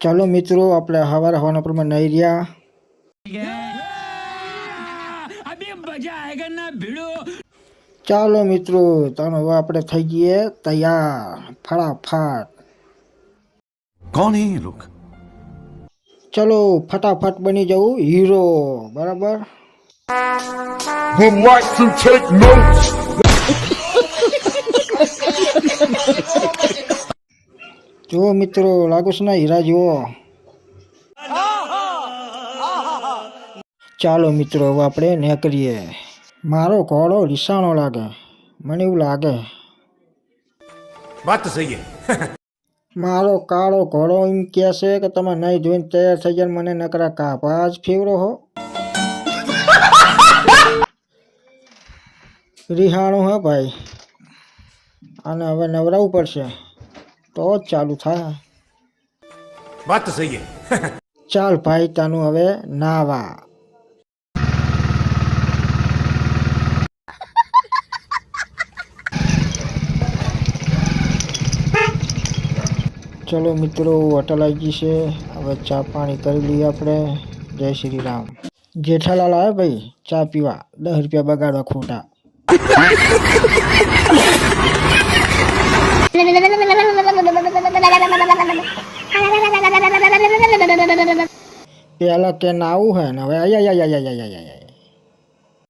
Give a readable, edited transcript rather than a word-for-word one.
ચાલો મિત્રો, આપણે હવાર હવાના પ્રમાણે નહીં રહ્યા. ચાલો મિત્રો, તાનો હવે આપણે થઈ ગઈએ તૈયાર ફટાફટ. कौन है ये लोग? ચલો ફટાફટ બની જવું હીરો, બરાબર. Would like to take notes. જુઓ મિત્રો, લાગુ છે ને હીરા જુઓ. ચાલો મિત્રો, હવે આપણે નીકળીએ. મારો ઘોડો રીસાણો લાગે, મને એવું લાગે. बात तो सही है. મારો કાળો ઘોડો એમ કહે છે કે તમે નહીં જોઈને તૈયાર થઈ જાય, મને નકરા કાપા જ ફેવરો હો. રિહાણું હે ભાઈ, આને હવે નવરાવવું પડશે તો જ ચાલુ થાય. बात तो सही है. ચાલ ભાઈ, તાનું હવે નાવા. ચલો મિત્રો, હોટલ આવી ગઈ છે. હવે ચા પાણી કરી લઈએ આપણે. જય શ્રી રામ. જેઠાલાલ આવે ભાઈ ચા પીવા, 10 રૂપિયા બગાડવા ખોટા. પેલા કે નાવું હે ને હવે